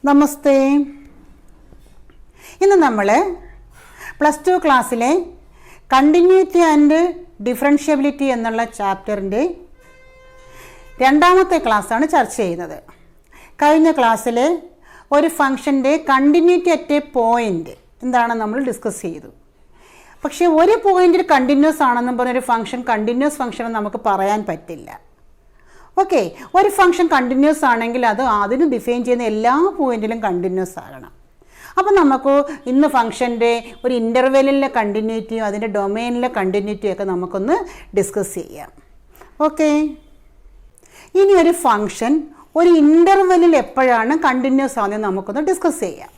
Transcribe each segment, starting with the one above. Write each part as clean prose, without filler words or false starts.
നമസ്തേ. ഇന്ന് നമ്മൾ +2 ക്ലാസ്സിലെ കണ്ടിന്യൂറ്റി ആൻഡ് ഡിഫറൻഷ്യബിലിറ്റി എന്നുള്ള ചാപ്റ്ററിൻ്റെ രണ്ടാമത്തെ ക്ലാസ്സാണ് ചർച്ച ചെയ്യുന്നത്. കഴിഞ്ഞ ക്ലാസ്സിൽ ഒരു ഫംഗ്ഷൻ്റെ കണ്ടിന്യൂറ്റി അറ്റ് എ പോയിൻ്റ് എന്താണ് നമ്മൾ ഡിസ്കസ് ചെയ്തു. പക്ഷേ ഒരു പോയിന്റിൽ കണ്ടിന്യൂസ് ആണെന്നും പറഞ്ഞൊരു ഫംഗ്ഷൻ കണ്ടിന്യൂസ് ഫംഗ്ഷൻ നമുക്ക് പറയാൻ പറ്റില്ല. ഓക്കെ, ഒരു ഫംഗ്ഷൻ കണ്ടിന്യൂസ് ആണെങ്കിൽ അത് അതിന് ഡിഫൈൻ ചെയ്യുന്ന എല്ലാ പോയിന്റിലും കണ്ടിന്യൂസ് ആകണം. അപ്പോൾ നമുക്ക് ഇന്ന് ഫംഗ്ഷൻ്റെ ഒരു ഇൻ്റർവെല്ലിലെ കണ്ടിന്യൂറ്റിയും അതിൻ്റെ ഡൊമൈനിലെ കണ്ടിന്യൂറ്റിയും ഒക്കെ നമുക്കൊന്ന് ഡിസ്കസ് ചെയ്യാം. ഓക്കെ, ഇനി ഒരു ഫംഗ്ഷൻ ഒരു ഇൻ്റർവെല്ലിൽ എപ്പോഴാണ് കണ്ടിന്യൂസ് ആകുന്നത് നമുക്കൊന്ന് ഡിസ്കസ് ചെയ്യാം.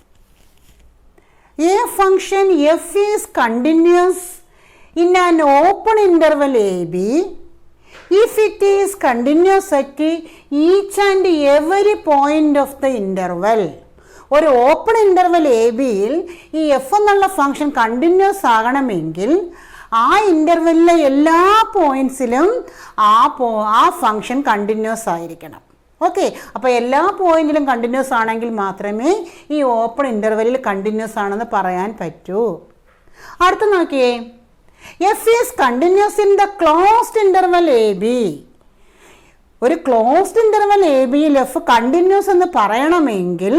A function f is continuous in an open interval AB if it is continuous at each and every point of the interval. ഒരു ഓപ്പൺ ഇൻ്റർവെൽ എ ബിയിൽ ഈ എഫ് എന്നുള്ള ഫംഗ്ഷൻ കണ്ടിന്യൂസ് ആകണമെങ്കിൽ ആ ഇൻ്റർവെല്ലിലെ എല്ലാ പോയിൻറ്റ്സിലും ആ ഫംഗ്ഷൻ കണ്ടിന്യൂസ് ആയിരിക്കണം. ഓക്കെ, അപ്പോൾ എല്ലാ പോയിന്റിലും കണ്ടിന്യൂസ് ആണെങ്കിൽ മാത്രമേ ഈ ഓപ്പൺ ഇൻ്റർവെല്ലിൽ കണ്ടിന്യൂസ് ആണെന്ന് പറയാൻ പറ്റൂ. അടുത്ത് നോക്കിയേ, F is continuous in the closed interval A B. ഒരു ക്ലോസ്ഡ് ഇൻ്റർവെൽ എ ബിയിൽ എഫ് കണ്ടിന്യൂസ് എന്ന് പറയണമെങ്കിൽ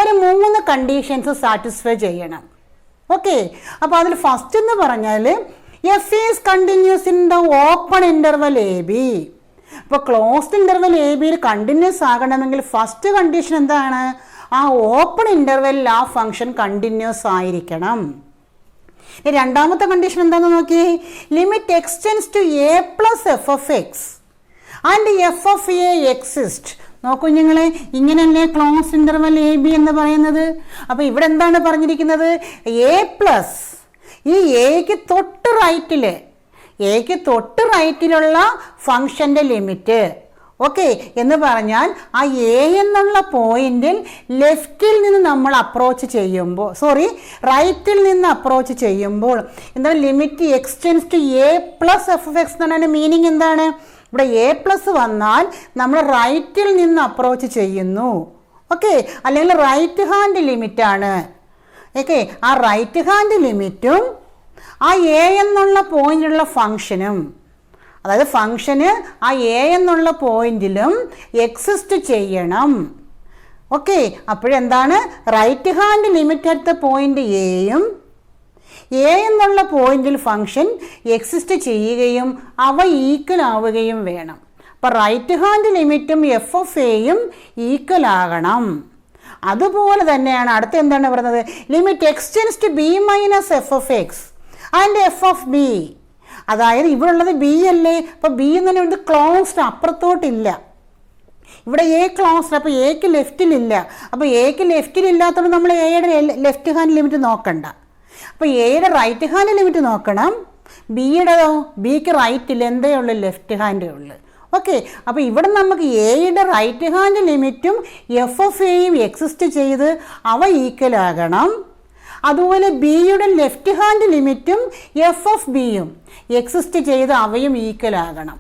ഒരു 3 കണ്ടീഷൻസ് സാറ്റിസ്ഫൈ ചെയ്യണം. ഓക്കെ, അപ്പോൾ അതിൽ ഫസ്റ്റ് എന്ന് പറഞ്ഞാൽ F is continuous in the open interval A B. അപ്പോൾ ക്ലോസ്ഡ് ഇൻ്റർവെൽ എ ബിയിൽ കണ്ടിന്യൂസ് ആകണമെങ്കിൽ ഫസ്റ്റ് കണ്ടീഷൻ എന്താണ്? ആ ഓപ്പൺ ഇൻ്റർവെല്ലിൽ ആ ഫംഗ്ഷൻ കണ്ടിന്യൂസ് ആയിരിക്കണം. രണ്ടാമത്തെ കണ്ടീഷൻ എന്താണെന്ന് നോക്കിയേ, limit x tends to a plus f of x and f of a exist. നോക്കൂ നിങ്ങളെ, ഇങ്ങനെയല്ലേ ക്ലോസ്ഡ് ഇൻ്റർവെൽ എ ബി എന്ന് പറയുന്നത്. അപ്പോൾ ഇവിടെ എന്താണ് പറഞ്ഞിരിക്കുന്നത്? എ പ്ലസ് ഈ എക്ക് തൊട്ട് റൈറ്റിലുള്ള ഫംഗ്ഷൻ്റെ ലിമിറ്റ്. ഓക്കെ എന്ന് പറഞ്ഞാൽ ആ എ എന്നുള്ള പോയിന്റിൽ ലെഫ്റ്റിൽ നിന്ന് നമ്മൾ റൈറ്റിൽ നിന്ന് അപ്രോച്ച് ചെയ്യുമ്പോൾ എന്താണ് limit x tends to a plus f of x എന്ന് പറഞ്ഞാൽ മീനിങ് എന്താണ്? ഇവിടെ എ പ്ലസ് വന്നാൽ നമ്മൾ റൈറ്റിൽ നിന്ന് അപ്രോച്ച് ചെയ്യുന്നു. ഓക്കെ, അല്ലെങ്കിൽ റൈറ്റ് ഹാൻഡ് ലിമിറ്റാണ്. ഓക്കെ, ആ റൈറ്റ് ഹാൻഡ് ലിമിറ്റും ആ എ എന്നുള്ള പോയിന്റിലുള്ള ഫംഗ്ഷനും, അതായത് ഫംഗ്ഷന് ആ എ എന്നുള്ള പോയിന്റിലും എക്സിസ്റ്റ് ചെയ്യണം. ഓക്കെ, അപ്പോഴെന്താണ് right hand limit at the point എയും എ എന്നുള്ള പോയിന്റിൽ ഫംഗ്ഷൻ എക്സിസ്റ്റ് ചെയ്യുകയും അവ ഈക്വൽ ആവുകയും വേണം. അപ്പോൾ റൈറ്റ് ഹാൻഡ് ലിമിറ്റും എഫ് ഓഫ് എയും ഈക്വൽ ആകണം. അതുപോലെ തന്നെയാണ് അടുത്ത എന്താണ് പറയുന്നത്? Limit x tends to b minus f of x and f of b. അതായത് ഇവിടെ ഉള്ളത് ബി അല്ലേ, അപ്പോൾ ബി എന്ന് പറഞ്ഞാൽ ക്ലോസ്ഡ്, അപ്പുറത്തോട്ടില്ല. ഇവിടെ എ ക്ലോസ്ഡ്, അപ്പോൾ എക്ക് ലെഫ്റ്റിലില്ല. അപ്പോൾ എക്ക് ലെഫ്റ്റിലില്ലാത്തതുകൊണ്ട് നമ്മൾ എയുടെ ലെഫ്റ്റ് ഹാൻഡ് ലിമിറ്റ് നോക്കണ്ട. അപ്പോൾ എയുടെ റൈറ്റ് ഹാൻഡ് ലിമിറ്റ് നോക്കണം. ബിയുടെതോ? ബിക്ക് റൈറ്റിൽ എന്തേ ഉള്ളു? ലെഫ്റ്റ് ഹാൻഡേ ഉള്ളു. ഓക്കെ, അപ്പോൾ ഇവിടെ നമുക്ക് എയുടെ റൈറ്റ് ഹാൻഡ് ലിമിറ്റും എഫ് ഓഫ് എയും എക്സിസ്റ്റ് ചെയ്ത് അവ ഈക്വൽ ആകണം. അതുപോലെ ബിയുടെ ലെഫ്റ്റ് ഹാൻഡ് ലിമിറ്റും എഫ് ഓഫ് ബിയും എക്സിസ്റ്റ് ചെയ്ത് അവയും ഈക്വൽ ആകണം.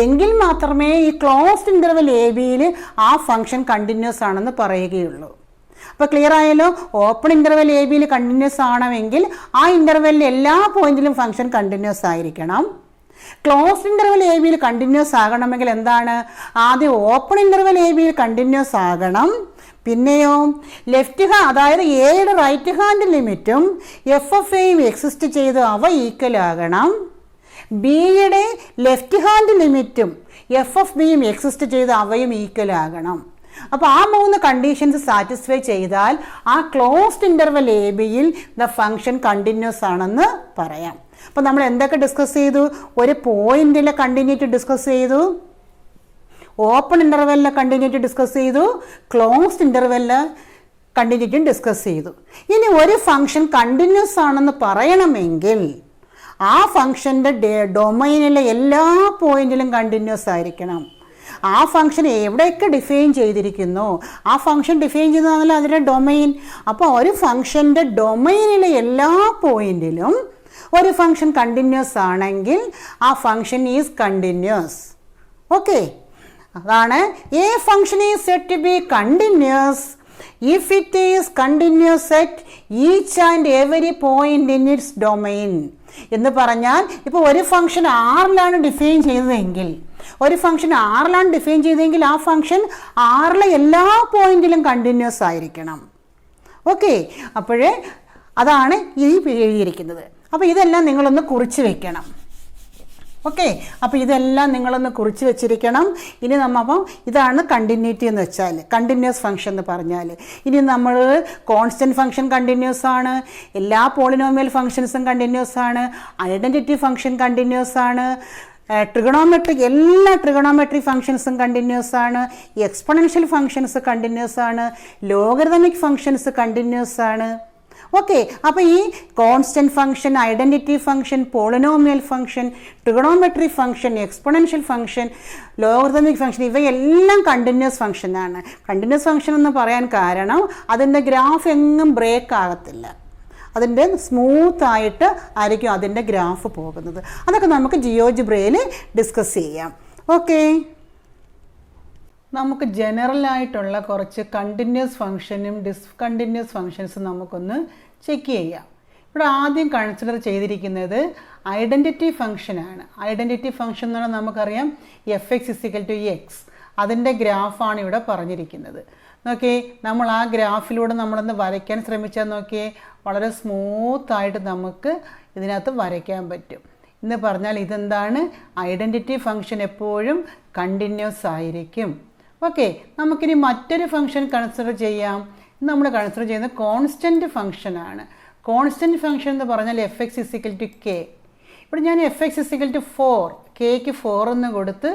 എങ്കിൽ മാത്രമേ ഈ ക്ലോസ്ഡ് ഇൻ്റർവെൽ എ ബിയിൽ ആ ഫംഗ്ഷൻ കണ്ടിന്യൂസ് ആണെന്ന് പറയുകയുള്ളൂ. അപ്പോൾ ക്ലിയർ ആയല്ലോ? ഓപ്പൺ ഇൻ്റർവെൽ എ ബിയിൽ കണ്ടിന്യൂസ് ആണെങ്കിൽ ആ ഇൻ്റർവെല്ലിൽ എല്ലാ പോയിന്റിലും ഫംഗ്ഷൻ കണ്ടിന്യൂസ് ആയിരിക്കണം. ക്ലോസ്ഡ് ഇൻ്റർവെൽ എ ബിയിൽ കണ്ടിന്യൂസ് ആകണമെങ്കിൽ എന്താണ്? ആദ്യം ഓപ്പൺ ഇൻ്റർവെൽ എ ബിയിൽ കണ്ടിന്യൂസ് ആകണം. പിന്നെയോ അതായത് എയുടെ റൈറ്റ് ഹാൻഡ് ലിമിറ്റും എഫ് ഓഫ് എയും എക്സിസ്റ്റ് ചെയ്ത് അവ ഈക്വൽ ആകണം. ബിയുടെ ലെഫ്റ്റ് ഹാൻഡ് ലിമിറ്റും എഫ് ഓഫ് ബിയും എക്സിസ്റ്റ് ചെയ്ത് അവയും ഈക്വൽ ആകണം. അപ്പോൾ ആ 3 കണ്ടീഷൻസ് സാറ്റിസ്ഫൈ ചെയ്താൽ ആ ക്ലോസ്ഡ് ഇൻ്റർവെൽ എ ബിയിൽ ദ ഫംഗ്ഷൻ കണ്ടിന്യൂസ് ആണെന്ന് പറയാം. അപ്പോൾ നമ്മൾ എന്തൊക്കെ ഡിസ്കസ് ചെയ്തു? ഒരു പോയിന്റിലെ കണ്ടിന്യൂറ്റി ഡിസ്കസ് ചെയ്തു, ഓപ്പൺ ഇൻ്റർവെല്ലിലെ കണ്ടിന്യൂറ്റി ഡിസ്കസ് ചെയ്തു, ക്ലോസ്ഡ് ഇൻ്റർവെല്ലിലെ കണ്ടിന്യൂറ്റിയും ഡിസ്കസ് ചെയ്തു. ഇനി ഒരു ഫംഗ്ഷൻ കണ്ടിന്യൂസ് ആണെന്ന് പറയണമെങ്കിൽ ആ ഫംഗ്ഷൻ്റെ ഡൊമൈനിലെ എല്ലാ പോയിന്റിലും കണ്ടിന്യൂസ് ആയിരിക്കണം. ആ ഫംഗ്ഷൻ എവിടെയൊക്കെ ഡിഫൈൻ ചെയ്തിരിക്കുന്നു, ആ ഫംഗ്ഷൻ ഡിഫൈൻ ചെയ്യുന്നതല്ല അതിൻ്റെ ഡൊമൈൻ. അപ്പോൾ ഒരു ഫംഗ്ഷൻ്റെ ഡൊമൈനിലെ എല്ലാ പോയിന്റിലും ഒരു ഫംഗ്ഷൻ കണ്ടിന്യൂസ് ആണെങ്കിൽ ആ ഫംഗ്ഷൻ ഈസ് കണ്ടിന്യൂസ്. ഓക്കെ, അതാണ് a function is said to be continuous if it is continuous at each and every point in its domain എന്ന് പറഞ്ഞാൽ, ഇപ്പോൾ ഒരു ഫംഗ്ഷൻ ആറിലാണ് ഡിഫൈൻ ചെയ്തതെങ്കിൽ, ആ ഫംഗ്ഷൻ ആറിലെ എല്ലാ പോയിന്റിലും കണ്ടിന്യൂസ് ആയിരിക്കണം. ഓക്കെ, അപ്പോഴേ അതാണ് ഈ എഴുതിയിരിക്കുന്നത്. അപ്പോൾ ഇതെല്ലാം നിങ്ങളൊന്ന് കുറിച്ച് വെക്കണം. ഓക്കെ, അപ്പോൾ ഇതെല്ലാം നിങ്ങളൊന്ന് കുറിച്ച് വെച്ചിരിക്കണം. ഇനി അപ്പം ഇതാണ് കണ്ടിന്യൂറ്റി എന്ന് വെച്ചാൽ, കണ്ടിന്യൂസ് ഫംഗ്ഷൻ എന്ന് പറഞ്ഞാൽ. ഇനി നമ്മൾ കോൺസ്റ്റൻറ്റ് ഫംഗ്ഷൻ കണ്ടിന്യൂസ് ആണ്, എല്ലാ പോളിനോമിയൽ ഫംഗ്ഷൻസും കണ്ടിന്യൂസ് ആണ്, ഐഡൻറ്റിറ്റി ഫംഗ്ഷൻ കണ്ടിന്യൂസ് ആണ്, എല്ലാ ട്രിഗണോമെട്രിക് ഫംഗ്ഷൻസും കണ്ടിന്യൂസ് ആണ്, എക്സ്പൊണൻഷ്യൽ ഫംഗ്ഷൻസ് കണ്ടിന്യൂസ് ആണ്, ലോഗരിതമിക് ഫംഗ്ഷൻസ് കണ്ടിന്യൂസ് ആണ്. ഓക്കെ, അപ്പോൾ ഈ constant function, identity function, polynomial function, trigonometric function, exponential function, logarithmic function, ഇവയെല്ലാം കണ്ടിന്യൂസ് ഫംഗ്ഷനാണ്. കണ്ടിന്യൂസ് ഫംഗ്ഷൻ എന്ന് പറയാൻ കാരണം അതിൻ്റെ ഗ്രാഫ് എങ്ങും ബ്രേക്ക് ആകത്തില്ല, അതിൻ്റെ സ്മൂത്തായിട്ട് ആയിരിക്കും അതിൻ്റെ ഗ്രാഫ് പോകുന്നത്. അതൊക്കെ നമുക്ക് ജിയോജിബ്രയിൽ ഡിസ്കസ് ചെയ്യാം. ഓക്കെ, നമുക്ക് ജനറലായിട്ടുള്ള കുറച്ച് കണ്ടിന്യൂസ് ഫംഗ്ഷനും ഡിസ്കണ്ടിന്യൂസ് ഫംഗ്ഷൻസും നമുക്കൊന്ന് ചെക്ക് ചെയ്യാം. ഇവിടെ ആദ്യം കൺസിഡർ ചെയ്തിരിക്കുന്നത് ഐഡൻറ്റിറ്റി ഫംഗ്ഷനാണ്. ഐഡൻറ്റിറ്റി ഫംഗ്ഷൻ എന്ന് പറഞ്ഞാൽ നമുക്കറിയാം f(x) അതിൻ്റെ ഗ്രാഫാണ് ഇവിടെ പറഞ്ഞിരിക്കുന്നത്. നോക്കിയേ, നമ്മൾ ആ ഗ്രാഫിലൂടെ നമ്മളൊന്ന് വരയ്ക്കാൻ ശ്രമിച്ചാൽ നോക്കിയേ, വളരെ സ്മൂത്തായിട്ട് നമുക്ക് ഇതിനകത്ത് വരയ്ക്കാൻ പറ്റും. എന്ന് പറഞ്ഞാൽ ഇതെന്താണ്, ഐഡൻറ്റിറ്റി ഫംഗ്ഷൻ എപ്പോഴും കണ്ടിന്യൂസ് ആയിരിക്കും. ഓക്കെ, നമുക്കിനി മറ്റൊരു ഫംഗ്ഷൻ കൺസിഡർ ചെയ്യാം. നമ്മൾ കൺസിഡർ ചെയ്യുന്നത് കോൺസ്റ്റൻറ്റ് ഫംഗ്ഷനാണ്. കോൺസ്റ്റൻറ്റ് ഫംഗ്ഷൻ എന്ന് പറഞ്ഞാൽ f(x) k. ഇവിടെ ഞാൻ f(x) 4, kക്ക് 4 എന്ന് കൊടുത്ത്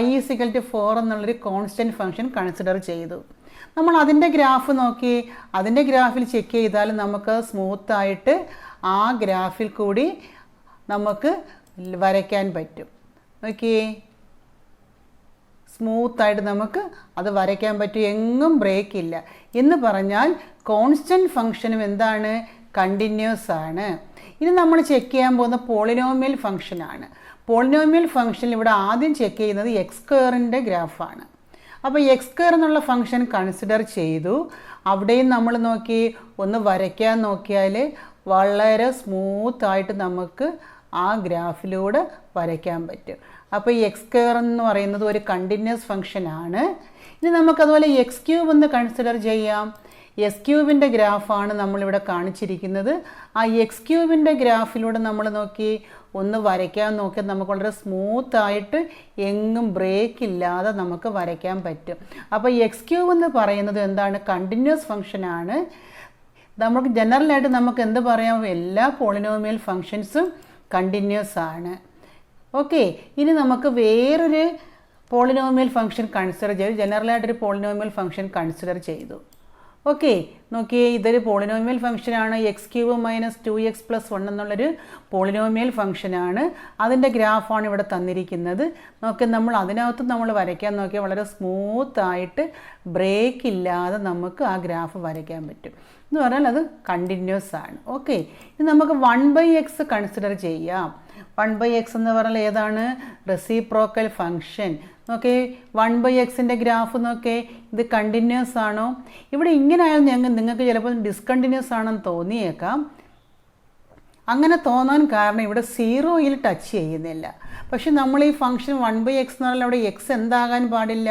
y(4) എന്നുള്ളൊരു കോൺസ്റ്റൻറ്റ് ഫംഗ്ഷൻ കൺസിഡർ ചെയ്തു. നമ്മൾ അതിൻ്റെ ഗ്രാഫ് നോക്കി, അതിൻ്റെ ഗ്രാഫിൽ ചെക്ക് ചെയ്താൽ നമുക്ക് സ്മൂത്തായിട്ട് ആ ഗ്രാഫിൽ കൂടി നമുക്ക് വരയ്ക്കാൻ പറ്റും. നോക്കിയേ, സ്മൂത്തായിട്ട് നമുക്ക് അത് വരയ്ക്കാൻ പറ്റും, എങ്ങും ബ്രേക്ക് ഇല്ല. എന്ന് പറഞ്ഞാൽ കോൺസ്റ്റൻറ്റ് ഫംഗ്ഷനും എന്താണ്, കണ്ടിന്യൂസ് ആണ്. ഇനി നമ്മൾ ചെക്ക് ചെയ്യാൻ പോകുന്ന പോളിനോമിയൽ ഫംഗ്ഷനാണ്. പോളിനോമിയൽ ഫംഗ്ഷനിൽ ഇവിടെ ആദ്യം ചെക്ക് ചെയ്യുന്നത് x² ഗ്രാഫാണ്. അപ്പോൾ x² എന്നുള്ള ഫംഗ്ഷൻ കൺസിഡർ ചെയ്തു. അവിടെയും നമ്മൾ നോക്കി ഒന്ന് വരയ്ക്കാൻ നോക്കിയാൽ വളരെ സ്മൂത്തായിട്ട് നമുക്ക് ആ ഗ്രാഫിലൂടെ വരയ്ക്കാൻ പറ്റും. അപ്പോൾ ഈ x² എന്ന് പറയുന്നത് ഒരു കണ്ടിന്യൂസ് ഫംഗ്ഷനാണ്. ഇനി നമുക്കതുപോലെ x³ എന്ന് കൺസിഡർ ചെയ്യാം. s³ ഗ്രാഫാണ് നമ്മളിവിടെ കാണിച്ചിരിക്കുന്നത്. ആ x³ ഗ്രാഫിലൂടെ നമ്മൾ നോക്കി ഒന്ന് വരയ്ക്കാൻ നോക്കിയാൽ നമുക്ക് വളരെ സ്മൂത്തായിട്ട് എങ്ങും ബ്രേക്ക് ഇല്ലാതെ നമുക്ക് വരയ്ക്കാൻ പറ്റും. അപ്പോൾ x³ എന്ന് പറയുന്നത് എന്താണ്, കണ്ടിന്യൂസ് ഫംഗ്ഷനാണ്. നമുക്ക് ജനറലായിട്ട് നമുക്ക് എന്ത് പറയാം, എല്ലാ പോളിനോമിയൽ ഫംഗ്ഷൻസും കണ്ടിന്യൂസ് ആണ്. ഓക്കെ, ഇനി നമുക്ക് വേറൊരു പോളിനോമിയൽ ഫംഗ്ഷൻ കൺസിഡർ ചെയ്തു. ജനറലായിട്ടൊരു പോളിനോമിയൽ ഫംഗ്ഷൻ കൺസിഡർ ചെയ്തു. ഓക്കെ, നോക്കിയേ, ഇതൊരു പോളിനോമിയൽ ഫംഗ്ഷനാണ്. x³ - 2x + 1 എന്നുള്ളൊരു പോളിനോമിയൽ ഫംഗ്ഷനാണ്. അതിൻ്റെ ഗ്രാഫാണ് ഇവിടെ തന്നിരിക്കുന്നത്. നോക്കി, നമ്മൾ അതിനകത്ത് നമ്മൾ വരയ്ക്കാൻ നോക്കിയാൽ വളരെ സ്മൂത്തായിട്ട് ബ്രേക്ക് ഇല്ലാതെ നമുക്ക് ആ ഗ്രാഫ് വരയ്ക്കാൻ പറ്റും. എന്ന് പറഞ്ഞാൽ അത് കണ്ടിന്യൂസ് ആണ്. ഓക്കെ, ഇനി നമുക്ക് 1/x കൺസിഡർ ചെയ്യാം. 1/x എന്ന് പറഞ്ഞാൽ ഏതാണ്, റെസിപ്രോക്കൽ ഫംഗ്ഷൻ. നോക്കേ, 1/x ഗ്രാഫ് നോക്കേ, ഇത് കണ്ടിന്യൂസ് ആണോ? ഇവിടെ ഇങ്ങനെ ആയാലും നിങ്ങൾക്ക് ചിലപ്പോൾ ഡിസ്കണ്ടിന്യൂസ് ആണെന്ന് തോന്നിയേക്കാം. അങ്ങനെ തോന്നാൻ കാരണം ഇവിടെ 0യിൽ ടച്ച് ചെയ്യുന്നില്ല. പക്ഷെ നമ്മൾ ഈ ഫംഗ്ഷൻ 1/x എന്ന് പറഞ്ഞാൽ അവിടെ x എന്താകാൻ പാടില്ല,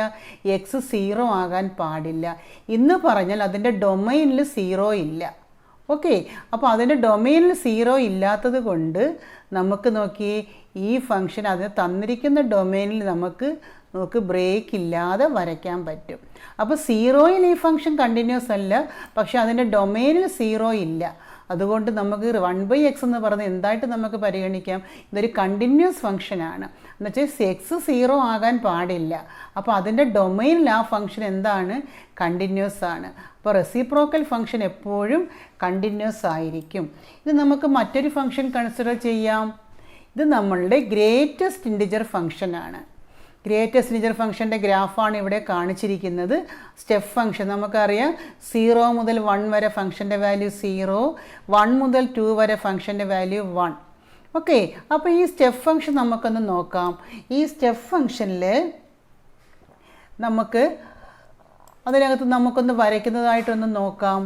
x 0 ആകാൻ പാടില്ല. എന്ന് പറഞ്ഞാൽ അതിൻ്റെ ഡൊമൈനിൽ 0 ഇല്ല. ഓക്കെ, അപ്പോൾ അതിൻ്റെ ഡൊമൈനിൽ 0 ഇല്ലാത്തത് കൊണ്ട് നമുക്ക് നോക്കി ഈ ഫംഗ്ഷൻ അതിന് തന്നിരിക്കുന്ന ഡൊമൈനിൽ നമുക്ക് ബ്രേക്ക് ഇല്ലാതെ വരയ്ക്കാൻ പറ്റും. അപ്പോൾ 0യിൽ ഈ ഫംഗ്ഷൻ കണ്ടിന്യൂസ് അല്ല, പക്ഷെ അതിൻ്റെ ഡൊമൈനിൽ 0 ഇല്ല. അതുകൊണ്ട് നമുക്ക് 1/x എന്ന് പറഞ്ഞത് എന്തായിട്ട് നമുക്ക് പരിഗണിക്കാം, ഇതൊരു കണ്ടിന്യൂസ് ഫംഗ്ഷനാണ്. എന്നുവെച്ചാൽ x 0 ആകാൻ പാടില്ല. അപ്പോൾ അതിൻ്റെ ഡൊമൈനിൽ ആ ഫംഗ്ഷൻ എന്താണ്, കണ്ടിന്യൂസ് ആണ്. അപ്പോൾ റെസിപ്രോക്കൽ ഫംഗ്ഷൻ എപ്പോഴും കണ്ടിന്യൂസ് ആയിരിക്കും. ഇത് നമുക്ക് മറ്റൊരു ഫംഗ്ഷൻ കൺസിഡർ ചെയ്യാം. ഇത് നമ്മളുടെ ഗ്രേറ്റസ്റ്റ് ഇൻറ്റിജർ ഫംഗ്ഷനാണ്. ഗ്രേറ്റസ്റ്റ് ഇൻറ്റിജർ ഫംഗ്ഷൻ്റെ ഗ്രാഫാണ് ഇവിടെ കാണിച്ചിരിക്കുന്നത്. സ്റ്റെപ്പ് ഫംഗ്ഷൻ നമുക്കറിയാം, 0 മുതൽ 1 വരെ ഫംഗ്ഷൻ്റെ വാല്യൂ 0, 1 മുതൽ 2 വരെ ഫംഗ്ഷൻ്റെ വാല്യൂ 1. ഓക്കെ, അപ്പോൾ ഈ സ്റ്റെപ്പ് ഫംഗ്ഷൻ നമുക്കൊന്ന് നോക്കാം. ഈ സ്റ്റെപ്പ് ഫംഗ്ഷനിൽ നമുക്ക് അതിനകത്ത് നമുക്കൊന്ന് വരയ്ക്കുന്നതായിട്ടൊന്ന് നോക്കാം.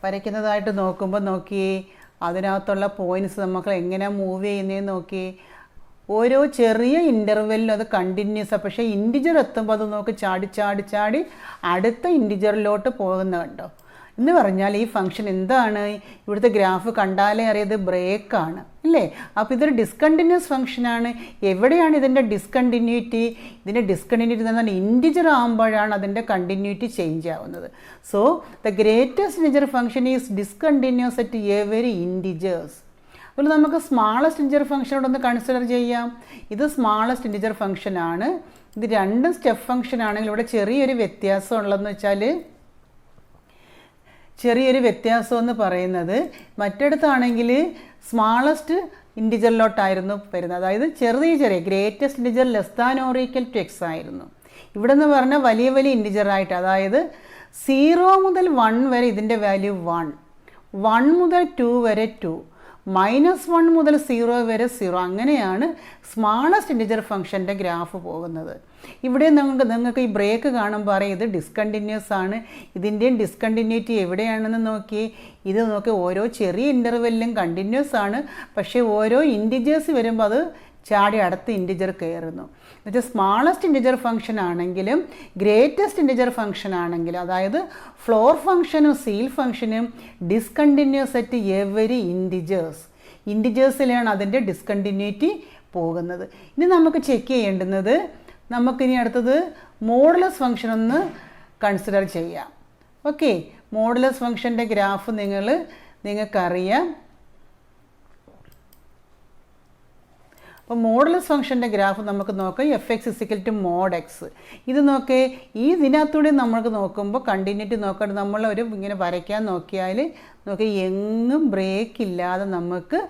വരയ്ക്കുന്നതായിട്ട് നോക്കുമ്പോൾ നോക്കിയേ, അതിനകത്തുള്ള പോയിൻറ്റ്സ് നമുക്ക് എങ്ങനെയാണ് മൂവ് ചെയ്യുന്നതെന്ന് നോക്കിയേ. ഓരോ ചെറിയ ഇൻ്റർവെല്ലിലും അത് കണ്ടിന്യൂസാണ്, പക്ഷേ ഇൻറ്റിജർ എത്തുമ്പോൾ അത് നമുക്ക് ചാടി ചാടി ചാടി അടുത്ത ഇൻറ്റിജറിലോട്ട് പോകുന്ന കണ്ടോ. എന്ന് പറഞ്ഞാൽ ഈ ഫംഗ്ഷൻ എന്താണ്, ഇവിടുത്തെ ഗ്രാഫ് കണ്ടാലേ അറിയത് ബ്രേക്കാണ് അല്ലേ. അപ്പോൾ ഇതൊരു ഡിസ്കണ്ടിന്യൂസ് ഫംഗ്ഷനാണ്. എവിടെയാണ് ഇതിൻ്റെ ഡിസ്കണ്ടിന്യൂറ്റി? ഇതിൻ്റെ ഡിസ്കണ്ടിന്യൂറ്റി എന്ന് പറഞ്ഞാൽ ഇൻറ്റിജർ ആകുമ്പോഴാണ് അതിൻ്റെ കണ്ടിന്യൂറ്റി ചേഞ്ച് ആവുന്നത്. So the greatest integer function is discontinuous at every integers. അതുപോലെ നമുക്ക് സ്മാളസ്റ്റ് ഇൻറ്റിജർ ഫംഗ്ഷനോടൊന്ന് കൺസിഡർ ചെയ്യാം. ഇത് സ്മാളസ്റ്റ് ഇൻറ്റിജർ ഫംഗ്ഷനാണ്. ഇത് രണ്ടും സ്റ്റെപ്പ് ഫംഗ്ഷൻ ആണെങ്കിൽ ഇവിടെ ചെറിയൊരു വ്യത്യാസം ഉള്ളതെന്ന് വെച്ചാൽ, ചെറിയൊരു വ്യത്യാസം എന്ന് പറയുന്നത് മറ്റിടത്താണെങ്കിൽ സ്മാളസ്റ്റ് ഇൻറ്റിജറിലോട്ടായിരുന്നു വരുന്നത്. അതായത് ചെറിയ greatest integer less than or equal to x ആയിരുന്നു. ഇവിടെ നിന്ന് പറഞ്ഞാൽ വലിയ വലിയ ഇൻറ്റിജറായിട്ട്, അതായത് 0 മുതൽ 1 വരെ ഇതിൻ്റെ വാല്യൂ 1, 1 മുതൽ 2 വരെ 2, -1 മുതൽ 0 വരെ 0. അങ്ങനെയാണ് സ്മാളസ്റ്റ് ഇൻറ്റിജർ ഫംഗ്ഷൻ്റെ ഗ്രാഫ് പോകുന്നത്. ഇവിടെ നിങ്ങൾക്ക് ഈ ബ്രേക്ക് കാണുമ്പോൾ അറിയാം ഇത് ഡിസ്കണ്ടിന്യൂസ് ആണ്. ഇതിൻ്റെയും ഡിസ്കണ്ടിന്യൂറ്റി എവിടെയാണെന്ന് നോക്കി. ഇത് നോക്കി, ഓരോ ചെറിയ ഇൻ്റർവെല്ലിലും കണ്ടിന്യൂസ് ആണ്, പക്ഷേ ഓരോ ഇൻറ്റിജേഴ്സ് വരുമ്പോൾ അത് ചാടി അടുത്ത ഇൻറ്റിജർ കയറുന്നു. എന്നുവെച്ചാൽ സ്മാളസ്റ്റ് ഇൻറ്റിജർ ഫംഗ്ഷൻ ആണെങ്കിലും ഗ്രേറ്റസ്റ്റ് ഇൻറ്റിജർ ഫംഗ്ഷൻ ആണെങ്കിലും, അതായത് ഫ്ലോർ ഫംഗ്ഷനും സീൽ ഫംഗ്ഷനും ഡിസ്കണ്ടിന്യൂസ് അറ്റ് എവരി ഇൻറ്റിജേഴ്സിലാണ് അതിൻ്റെ ഡിസ്കണ്ടിന്യൂറ്റി പോകുന്നത്. ഇനി നമുക്ക് ചെക്ക് ചെയ്യേണ്ടുന്നത്, നമുക്കിനി അടുത്തത് മോഡുലസ് ഫംഗ്ഷൻ ഒന്ന് കൺസിഡർ ചെയ്യാം. ഓക്കെ, മോഡുലസ് ഫംഗ്ഷൻ്റെ ഗ്രാഫ് നിങ്ങൾക്കറിയാം. അപ്പോൾ മോഡുലസ് ഫംഗ്ഷൻ്റെ ഗ്രാഫ് നമുക്ക് നോക്കാം. Fx = mod x. ഇത് നോക്കേ, ഈ ഇതിനകത്തൂടെ നമുക്ക് നോക്കുമ്പോൾ കണ്ടിന്യൂറ്റി നോക്കാണ്ട് നമ്മളൊരു ഇങ്ങനെ വരയ്ക്കാൻ നോക്കിയാൽ നോക്കി എങ്ങും ബ്രേക്ക് ഇല്ലാതെ നമുക്ക്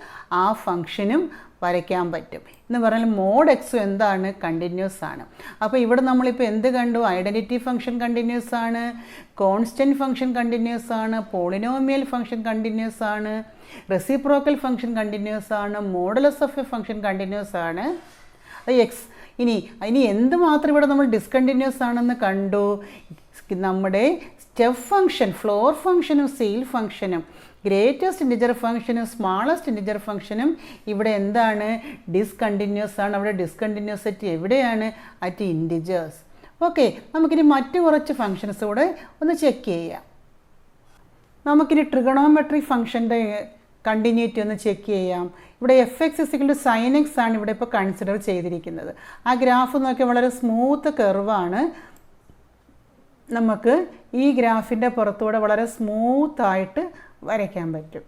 ആ ഫംഗ്ഷനും വരയ്ക്കാൻ പറ്റും. എന്ന് പറഞ്ഞാൽ mod x എന്താണ്, കണ്ടിന്യൂസ് ആണ്. അപ്പോൾ ഇവിടെ നമ്മളിപ്പോൾ എന്ത് കണ്ടു? ഐഡൻറ്റിറ്റി ഫംഗ്ഷൻ കണ്ടിന്യൂസ് ആണ്, കോൺസ്റ്റൻറ്റ് ഫംഗ്ഷൻ കണ്ടിന്യൂസ് ആണ്, പോളിനോമിയൽ ഫംഗ്ഷൻ കണ്ടിന്യൂസ് ആണ്, റെസിപ്രോക്കൽ ഫംഗ്ഷൻ കണ്ടിന്യൂസ് ആണ്, modulus of A function continuous ആണ്. എക്സ് ഇനി എന്ത് മാത്രം ഇവിടെ നമ്മൾ ഡിസ്കണ്ടിന്യൂസ് ആണെന്ന് കണ്ടു. നമ്മുടെ സ്റ്റെപ്പ് ഫംഗ്ഷൻ, ഫ്ലോർ ഫംഗ്ഷനും സീൽ ഫംഗ്ഷനും, ഗ്രേറ്റസ്റ്റ് ഇൻറ്റിജർ ഫംഗ്ഷനും സ്മാളസ്റ്റ് ഇൻറ്റിജർ ഫംഗ്ഷനും ഇവിടെ എന്താണ്, ഡിസ്കണ്ടിന്യൂസ് ആണ്. അവിടെ ഡിസ്കണ്ടിന്യൂസ് അറ്റ് എവിടെയാണ്, അറ്റ് ഇൻറ്റിജേഴ്സ്. ഓക്കെ, നമുക്കിനി മറ്റു കുറച്ച് ഫംഗ്ഷൻസ് കൂടെ ഒന്ന് ചെക്ക് ചെയ്യാം. നമുക്കിനി ട്രിഗണോമെട്രിക് ഫംഗ്ഷൻ്റെ കണ്ടിന്യൂറ്റി ഒന്ന് ചെക്ക് ചെയ്യാം. ഇവിടെ Fx = sin x ആണ് ഇവിടെ ഇപ്പോൾ കൺസിഡർ ചെയ്തിരിക്കുന്നത്. ആ ഗ്രാഫ് നോക്കിയാൽ വളരെ സ്മൂത്ത് കർവാണ്. നമുക്ക് ഈ ഗ്രാഫിൻ്റെ പുറത്തൂടെ വളരെ സ്മൂത്തായിട്ട് വരയ്ക്കാൻ പറ്റും.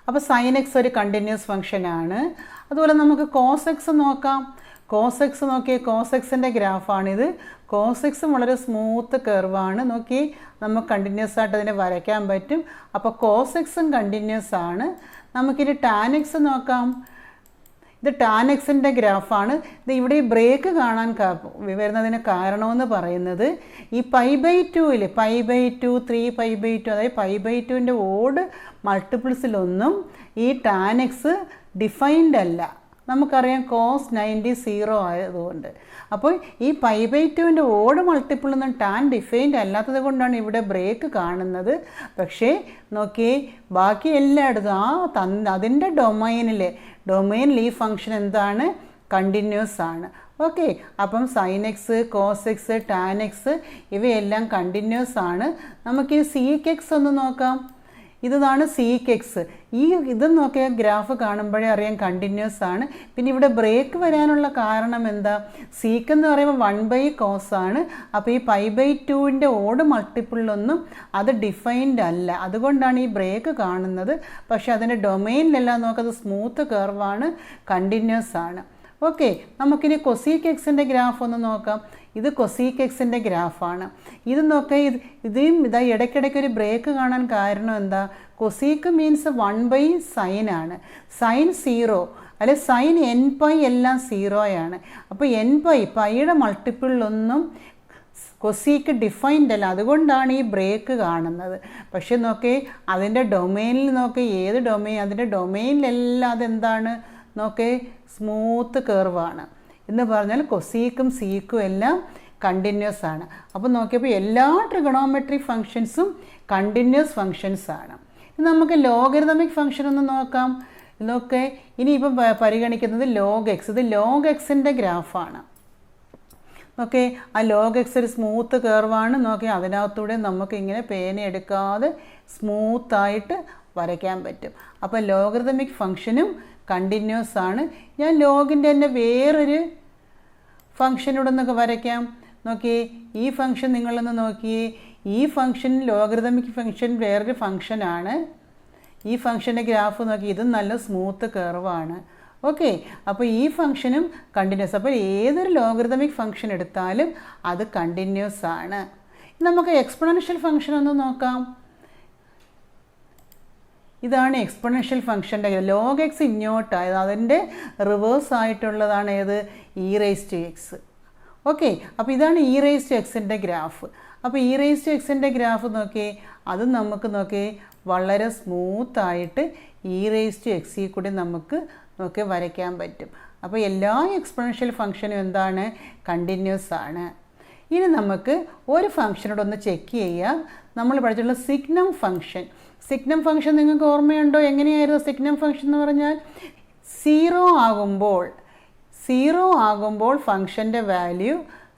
അപ്പോൾ sin x ഒരു കണ്ടിന്യൂസ് ഫംഗ്ഷനാണ്. അതുപോലെ നമുക്ക് cos x നോക്കാം. cos x നോക്കിയേ, cos x-ൻ്റെ ഗ്രാഫാണിത്. cos x വളരെ സ്മൂത്ത് കർവാണ്. നോക്കി, നമുക്ക് കണ്ടിന്യൂസ് ആയിട്ട് അതിനെ വരയ്ക്കാൻ പറ്റും. അപ്പോൾ cos x-ഉം കണ്ടിന്യൂസ് ആണ്. നമുക്കിനി tan x നോക്കാം. ഇത് tan x-ൻ്റെ ഗ്രാഫാണ്. ഇത് ഇവിടെ ഈ ബ്രേക്ക് കാണാൻ വരുന്നതിന് കാരണമെന്ന് പറയുന്നത് ഈ π/2 π/2, 3π/2, അതായത് π/2ൻ്റെ ഓഡ് മൾട്ടിപ്പിൾസിലൊന്നും ഈ tan x ഡിഫൈൻഡ് അല്ല. നമുക്കറിയാം cos 90 0 ആയതുകൊണ്ട്. അപ്പോൾ ഈ π/2ൻ്റെ ഓഡ് മൾട്ടിപ്പിളൊന്നും ടാൻ ഡിഫൈൻഡ് അല്ലാത്തത് കൊണ്ടാണ് ഇവിടെ ബ്രേക്ക് കാണുന്നത്. പക്ഷേ നോക്കിയേ, ബാക്കി എല്ലായിടത്തും അതിൻ്റെ ഡൊമൈനിൽ ഈ ഫംഗ്ഷൻ എന്താണ്, കണ്ടിന്യൂസ് ആണ്. ഓക്കെ, അപ്പം sin x, cos x, tan x ഇവയെല്ലാം കണ്ടിന്യൂസ് ആണ്. നമുക്ക് ഈ sec x ഒന്ന് നോക്കാം. ഇതാണ് sec x. ഇത് നോക്കിയാൽ ഗ്രാഫ് കാണുമ്പോഴേ അറിയാം കണ്ടിന്യൂസ് ആണ്. പിന്നെ ഇവിടെ ബ്രേക്ക് വരാനുള്ള കാരണം എന്താ, sec എന്ന് പറയുമ്പോൾ 1/cos ആണ്. അപ്പോൾ ഈ π/2ൻ്റെ ഓഡ് മൾട്ടിപ്പിളിലൊന്നും അത് ഡിഫൈൻഡ് അല്ല, അതുകൊണ്ടാണ് ഈ ബ്രേക്ക് കാണുന്നത്. പക്ഷേ അതിൻ്റെ ഡൊമൈനിലെല്ലാം നോക്കുന്നത് സ്മൂത്ത് കർവാണ്, കണ്ടിന്യൂസ് ആണ്. ഓക്കെ, നമുക്കിനി cosec x-ൻ്റെ ഗ്രാഫ് ഒന്ന് നോക്കാം. ഇത് cosec x-ൻ്റെ ഗ്രാഫാണ്. ഇത് നോക്കാം, ഇതാ ഇടയ്ക്കിടയ്ക്ക് ഒരു ബ്രേക്ക് കാണാൻ കാരണം എന്താ, cosec മീൻസ് 1/sin ആണ്. sin 0 അല്ലെ sin nπ എല്ലാം 0 ആണ്. അപ്പോൾ πയുടെ മൾട്ടിപ്പിളിലൊന്നും cosec ഡിഫൈൻഡ് അല്ല, അതുകൊണ്ടാണ് ഈ ബ്രേക്ക് കാണുന്നത്. പക്ഷെ നോക്കേ, അതിൻ്റെ ഡൊമൈനിൽ നോക്കേ, ഏത് ഡൊമൈൻ, അതിൻ്റെ ഡൊമൈനിലെല്ലാം അതെന്താണ് നോക്കേ, സ്മൂത്ത് കർവാണ്. എന്ന് പറഞ്ഞാൽ cosecഉം secഉം എല്ലാം കണ്ടിന്യൂസ് ആണ്. അപ്പോൾ നോക്കിയപ്പോൾ എല്ലാ ട്രിഗണോമെട്രിക് ഫങ്ഷൻസും കണ്ടിന്യൂസ് ഫങ്ഷൻസ് ആണ്. നമുക്ക് ലോഗരിതമിക് ഫങ്ഷൻ ഒന്ന് നോക്കാം. ഇതൊക്കെ ഇനിയിപ്പം പരിഗണിക്കുന്നത് ലോഗ് എക്സ്. ഇത് ലോഗ് എക്സിൻ്റെ ഗ്രാഫാണ്. ഓക്കെ, ആ ലോഗ് എക്സ് ഒരു സ്മൂത്ത് കർവാണ്. നോക്കി അതിനകത്തൂടെ നമുക്ക് ഇങ്ങനെ പേന എടുക്കാതെ സ്മൂത്തായിട്ട് വരയ്ക്കാൻ പറ്റും. അപ്പോൾ ലോഗരിതമിക് ഫങ്ഷനും കണ്ടിന്യൂസ് ആണ്. ഞാൻ ലോഗിൻ്റെ തന്നെ വേറൊരു ഫങ്ഷനോട് നിന്നൊക്കെ വരയ്ക്കാം. നോക്കിയേ, ഈ ഫങ്ഷൻ നിങ്ങളൊന്ന് നോക്കിയേ. ഈ ഫങ്ഷൻ ലോഗരിതമിക് ഫങ്ഷൻ വേറൊരു ഫങ്ഷനാണ്. ഈ ഫങ്ഷൻ്റെ ഗ്രാഫ് നോക്കി, ഇതും നല്ല സ്മൂത്ത് കർവാണ്. ഓക്കെ, അപ്പോൾ ഈ ഫങ്ഷനും കണ്ടിന്യൂസ്. അപ്പോൾ ഏതൊരു ലോഗരിതമിക് ഫങ്ഷൻ എടുത്താലും അത് കണ്ടിന്യൂസ് ആണ്. നമുക്ക് എക്സ്പൊണൻഷ്യൽ ഫങ്ഷൻ ഒന്ന് നോക്കാം. ഇതാണ് എക്സ്പൊണൻഷ്യൽ ഫങ്ഷൻ്റെ ലോഗ് എക്സ് ഇങ്ങോട്ടായത്, അതിൻ്റെ റിവേഴ്സ് ആയിട്ടുള്ളതാണ് ഏത്, e raise to x. Okay, അപ്പോൾ ഇതാണ് ഇ റേസ് ടു എക്സിൻ്റെ ഗ്രാഫ്. അപ്പോൾ ഇ റേസ് ടു എക്സിൻ്റെ ഗ്രാഫ് നോക്കിയേ, അത് നമുക്ക് നോക്കിയേ വളരെ സ്മൂത്തായിട്ട് ഇ റേസ് ടു എക്സിൽ കൂടി നമുക്ക് വരയ്ക്കാൻ പറ്റും. അപ്പോൾ എല്ലാ എക്സ്പൊണൻഷ്യൽ ഫങ്ഷനും എന്താണ്, കണ്ടിന്യൂസ് ആണ്. ഇനി നമുക്ക് ഒരു ഫങ്ഷനോടൊന്ന് ചെക്ക് ചെയ്യാം. നമ്മൾ പഠിച്ചിട്ടുള്ള സിഗ്നം ഫങ്ഷൻ. സിഗ്നം ഫങ്ഷൻ നിങ്ങൾക്ക് ഓർമ്മയുണ്ടോ? എങ്ങനെയായിരുന്നു സിഗ്നം ഫങ്ഷൻ എന്ന് പറഞ്ഞാൽ, സീറോ ആകുമ്പോൾ ഫങ്ഷൻ്റെ വാല്യൂ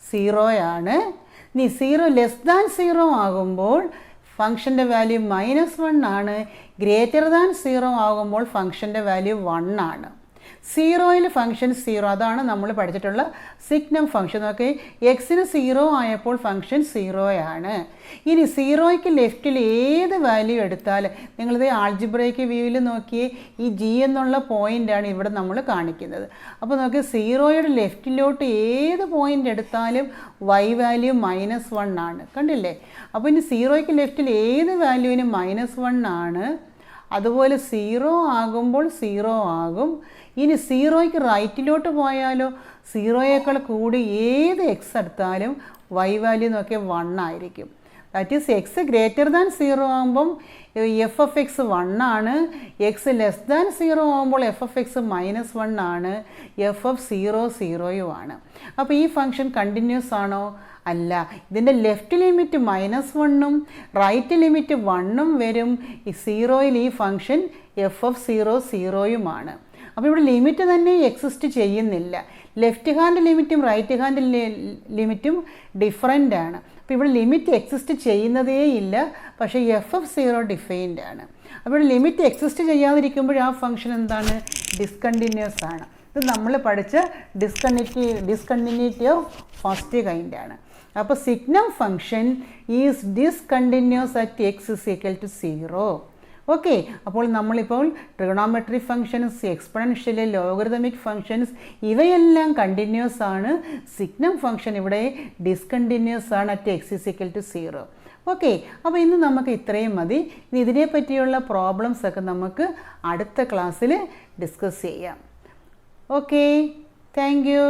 0 ആണ്. ഇനി 0 ലെസ് ദാൻ 0 ആകുമ്പോൾ ഫങ്ഷൻ്റെ വാല്യൂ -1 ആണ്. ഗ്രേറ്റർ ദാൻ 0 ആകുമ്പോൾ ഫങ്ഷൻ്റെ വാല്യൂ 1 ആണ്. 0യിൽ ഫങ്ഷൻ 0, അതാണ് നമ്മൾ പഠിച്ചിട്ടുള്ള സിഗ്നം ഫങ്ഷൻ. നോക്കി, എക്സിന് 0 ആയപ്പോൾ ഫങ്ഷൻ 0 ആണ്. ഇനി 0യ്ക്ക് ലെഫ്റ്റിൽ ഏത് വാല്യൂ എടുത്താൽ, നിങ്ങളിത് ആൾജിബ്രയ്ക്ക് വ്യൂവിൽ നോക്കിയേ, ഈ ജി എന്നുള്ള പോയിൻ്റാണ് ഇവിടെ നമ്മൾ കാണിക്കുന്നത്. അപ്പോൾ നോക്കി, 0യുടെ ലെഫ്റ്റിലോട്ട് ഏത് പോയിൻ്റ് എടുത്താലും y വാല്യൂ -1 ആണ്. കണ്ടില്ലേ? അപ്പോൾ ഇനി 0യ്ക്ക് ലെഫ്റ്റിൽ ഏത് വാല്യൂവിന് -1 ആണ്. അതുപോലെ 0 ആകുമ്പോൾ 0 ആകും. ഇനി 0യ്ക്ക് റൈറ്റിലോട്ട് പോയാലോ, 0യേക്കാൾ കൂടി ഏത് എക്സ് എടുത്താലും y വാല്യൂ നോക്കിയാൽ 1 ആയിരിക്കും. That is X greater than 0 ആകുമ്പം എഫ് ഓഫ് എക്സ് 1 ആണ്. എക്സ് ലെസ് ദാൻ 0 ആകുമ്പോൾ എഫ് ഓഫ് എക്സ് -1 ആണ്. എഫ് ഓഫ് 0 ആണ്. അപ്പോൾ ഈ ഫങ്ഷൻ കണ്ടിന്യൂസ് ആണോ? അല്ല. ഇതിൻ്റെ ലെഫ്റ്റ് ലിമിറ്റ് -1ഉം റൈറ്റ് ലിമിറ്റ് 1ഉം വരും. ഈ 0യിൽ ഈ ഫങ്ഷൻ എഫ് ഓഫ് 0 അപ്പോൾ ഇവിടെ ലിമിറ്റ് തന്നെ എക്സിസ്റ്റ് ചെയ്യുന്നില്ല. ലെഫ്റ്റ് ഹാൻഡ് ലിമിറ്റും റൈറ്റ് ഹാൻഡ് ലിമിറ്റും ഡിഫറൻ്റ് ആണ്. അപ്പോൾ ഇവിടെ ലിമിറ്റ് എക്സിസ്റ്റ് ചെയ്യുന്നതേ ഇല്ല, പക്ഷേ എഫ് ഓഫ് 0 ഡിഫൈൻഡ് ആണ്. അപ്പോൾ ഇവിടെ ലിമിറ്റ് എക്സിസ്റ്റ് ചെയ്യാതിരിക്കുമ്പോൾ ആ ഫങ്ഷൻ എന്താണ്, ഡിസ്കണ്ടിന്യൂസ് ആണ്. ഇത് നമ്മൾ പഠിച്ച ഡിസ്കണ്ടിന്യൂറ്റി ഓഫ് ഫസ്റ്റ് കൈൻഡ് ആണ്. അപ്പോൾ signum function is discontinuous at x is equal to 0. Okay, അപ്പോൾ നമ്മളിപ്പോൾ trigonometry functions, exponential, logarithmic functions ഇവയെല്ലാം കണ്ടിന്യൂസ് ആണ്. സിഗ്നം ഫങ്ഷൻ ഇവിടെ ഡിസ്കണ്ടിന്യൂസ് ആണ് at x is equal to 0. Okay, അപ്പോൾ ഇന്ന് നമുക്ക് ഇത്രയും മതി. ഇനി ഇതിനെ പറ്റിയുള്ള പ്രോബ്ലംസ് ഒക്കെ നമുക്ക് അടുത്ത ക്ലാസ്സിൽ ഡിസ്കസ് ചെയ്യാം. Okay, thank you.